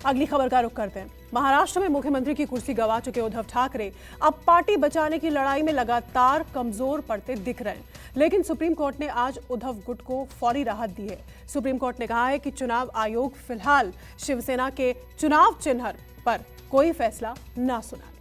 अगली खबर का रुख करते हैं। महाराष्ट्र में मुख्यमंत्री की कुर्सी गंवा चुके उद्धव ठाकरे अब पार्टी बचाने की लड़ाई में लगातार कमजोर पड़ते दिख रहे हैं। लेकिन सुप्रीम कोर्ट ने आज उद्धव गुट को फौरी राहत दी है। सुप्रीम कोर्ट ने कहा है कि चुनाव आयोग फिलहाल शिवसेना के चुनाव चिन्ह पर कोई फैसला ना सुनाए।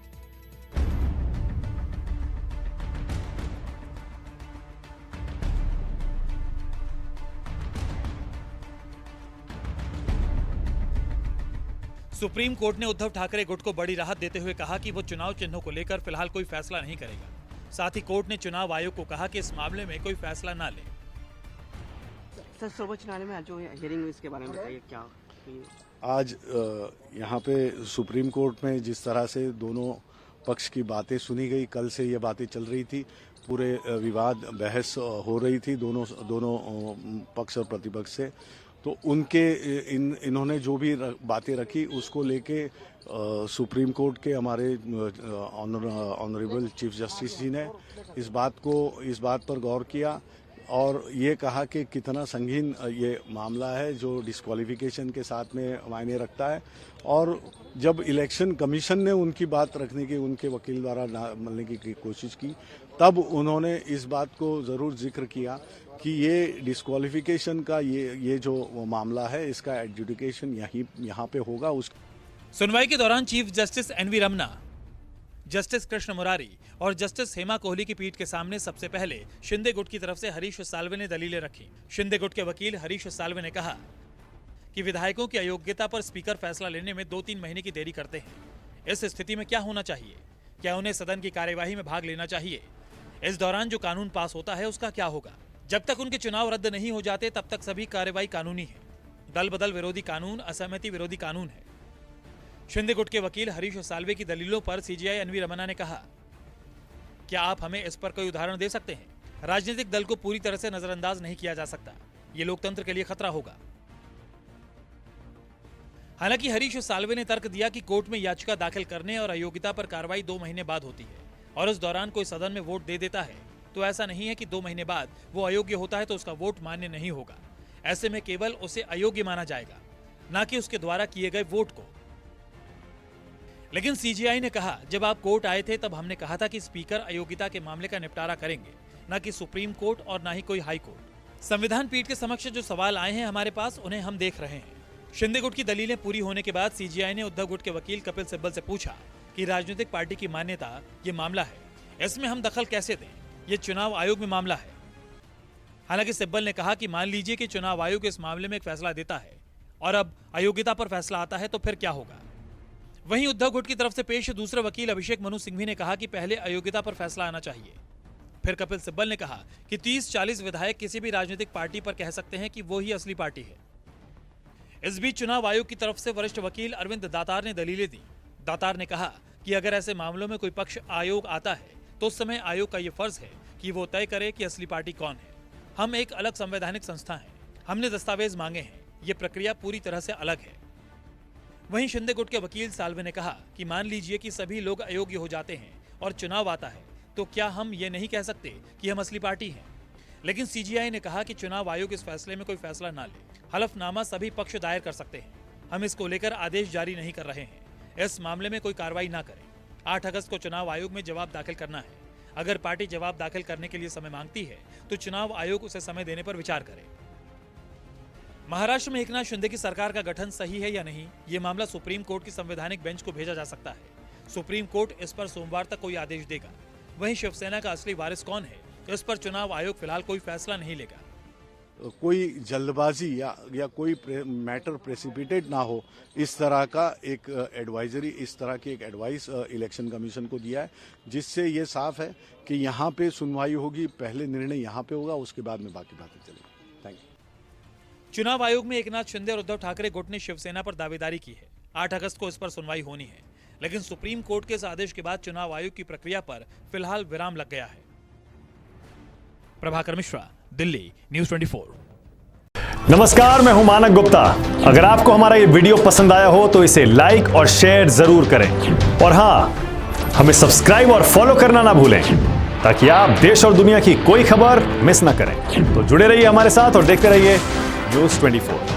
सुप्रीम कोर्ट ने उद्धव ठाकरे गुट को बड़ी राहत देते हुए कहा कि वो चुनाव चिन्हों को लेकर फिलहाल कोई फैसला नहीं करेगा। साथ ही कोर्ट ने चुनाव आयोग को कहा कि इस मामले में कोई फैसला ना ले। सर, सर्वोच्च न्यायालय में जो हियरिंग हुई इसके बारे में बताइए क्या? आज यहाँ पे सुप्रीम कोर्ट में जिस तरह से दोनों पक्ष की बातें सुनी गई, कल से ये बातें चल रही थी, पूरे विवाद बहस हो रही थी दोनों पक्ष और प्रतिपक्ष से, तो उनके इन्होंने जो भी बातें रखी उसको लेके सुप्रीम कोर्ट के हमारे ऑनरेबल चीफ जस्टिस जी ने इस बात पर गौर किया और ये कहा कि कितना संगीन ये मामला है जो डिस्क्वालिफिकेशन के साथ में मायने रखता है। और जब इलेक्शन कमीशन ने उनकी बात रखने की उनके वकील द्वारा मिलने की कोशिश की, तब उन्होंने इस बात को ज़रूर जिक्र किया कि ये डिस्क्वालिफिकेशन का ये जो मामला है इसका एडजुडिकेशन यहाँ पे होगा। सुनवाई के दौरान chief justice NV Ramana, justice Krishna Murari और जस्टिस हेमा कोहली की पीठ के सामने सबसे पहले शिंदे गुट की तरफ से हरीश साल्वे ने दलीलें रखी। शिंदे गुट के वकील हरीश साल्वे ने कहा कि विधायकों की अयोग्यता पर स्पीकर फैसला लेने में 2-3 महीने की देरी करते हैं। इस स्थिति में क्या होना चाहिए? क्या उन्हें सदन की कार्यवाही में भाग लेना चाहिए? इस दौरान जो कानून पास होता है उसका क्या होगा? जब तक उनके चुनाव रद्द नहीं हो जाते तब तक सभी कार्रवाई कानूनी है। दल बदल विरोधी कानून असहमति विरोधी कानून है। शिंदे गुट के वकील हरीश साल्वे की दलीलों पर सीजेआई एनवी रमना ने कहा, क्या आप हमें इस पर कोई उदाहरण दे सकते हैं? राजनीतिक दल को पूरी तरह से नजरअंदाज नहीं किया जा सकता, ये लोकतंत्र के लिए खतरा होगा। हालांकि हरीश साल्वे ने तर्क दिया कि कोर्ट में याचिका दाखिल करने और अयोग्यता पर कार्रवाई 2 महीने बाद होती है और उस दौरान कोई सदन में वोट दे देता है तो ऐसा नहीं है कि 2 महीने बाद वो अयोग्य होता है तो उसका वोट मान्य नहीं होगा। ऐसे में केवल उसे अयोग्य माना जाएगा, ना कि उसके द्वारा किए गए वोट को। लेकिन सीजेआई ने कहा, जब आप कोर्ट आए थे तब हमने कहा था कि स्पीकर अयोग्यता के मामले का निपटारा करेंगे, ना कि सुप्रीम कोर्ट और ना ही कोई हाई कोर्ट। संविधान पीठ के समक्ष जो सवाल आए हैं हमारे पास, उन्हें हम देख रहे हैं। शिंदे गुट की दलीलें पूरी होने के बाद सीजेआई ने उद्धव गुट के वकील कपिल सिब्बल से पूछा कि राजनीतिक पार्टी की मान्यता ये मामला है, इसमें हम दखल कैसे दें? ये चुनाव आयोग में मामला है। हालांकि सिब्बल ने कहा कि मान लीजिए कि चुनाव आयोग इस मामले में एक फैसला देता है और अब अयोग्यता पर फैसला आता है तो फिर क्या होगा? वहीं उद्धव गुट की तरफ से पेश दूसरे वकील अभिषेक मनु सिंघवी ने कहा कि पहले अयोग्यता पर फैसला आना चाहिए। फिर कपिल सिब्बल ने कहा कि 30-40 विधायक किसी भी राजनीतिक पार्टी पर कह सकते हैं कि वो ही असली पार्टी है। इस बीच चुनाव आयोग की तरफ से वरिष्ठ वकील अरविंद दातार ने दलीलें दी। दातार ने कहा कि अगर ऐसे मामलों में कोई पक्ष आयोग आता है तो उस समय आयोग का ये फर्ज है कि वो तय करे कि असली पार्टी कौन है। हम एक अलग संवैधानिक संस्था हैं, हमने दस्तावेज मांगे हैं, ये प्रक्रिया पूरी तरह से अलग है। वहीं शिंदे गुट के वकील साल्वे ने कहा कि मान लीजिए कि सभी लोग अयोग्य हो जाते हैं और चुनाव आता है तो क्या हम ये नहीं कह सकते कि हम असली पार्टी हैं? लेकिन सीजेआई ने कहा कि चुनाव आयोग इस फैसले में कोई फैसला ना ले। हलफनामा सभी पक्ष दायर कर सकते हैं, हम इसको लेकर आदेश जारी नहीं कर रहे हैं। इस मामले में कोई कार्रवाई ना करें। 8 अगस्त को चुनाव आयोग में जवाब दाखिल करना है। अगर पार्टी जवाब दाखिल करने के लिए समय मांगती है तो चुनाव आयोग उसे समय देने पर विचार करे। महाराष्ट्र में एकनाथ शिंदे की सरकार का गठन सही है या नहीं, ये मामला सुप्रीम कोर्ट की संवैधानिक बेंच को भेजा जा सकता है। सुप्रीम कोर्ट इस पर सोमवार तक कोई आदेश देगा। वहीं शिवसेना का असली वारिस कौन है, इस पर चुनाव आयोग फिलहाल कोई फैसला नहीं लेगा। कोई जल्दबाजी या कोई मैटर प्रेसिपिटेट ना हो, इस तरह का एक एडवाइजरी, इस तरह की एक एडवाइस इलेक्शन कमीशन को दिया है, जिससे ये साफ है कि यहाँ पे सुनवाई होगी, पहले निर्णय यहाँ पे होगा, उसके बाद में बाकी बातें चलेंगी। Thank you. चुनाव आयोग में एकनाथ शिंदे और उद्धव ठाकरे गुट ने शिवसेना पर दावेदारी की है। 8 अगस्त को इस पर सुनवाई होनी है, लेकिन सुप्रीम कोर्ट के इस आदेश के बाद चुनाव आयोग की प्रक्रिया पर फिलहाल विराम लग गया है। प्रभाकर मिश्रा, दिल्ली, न्यूज़ 24। नमस्कार, मैं हूं मानक गुप्ता। अगर आपको हमारा ये वीडियो पसंद आया हो तो इसे लाइक और शेयर जरूर करें और हां, हमें सब्सक्राइब और फॉलो करना ना भूलें ताकि आप देश और दुनिया की कोई खबर मिस ना करें। तो जुड़े रहिए हमारे साथ और देखते रहिए न्यूज़ 24।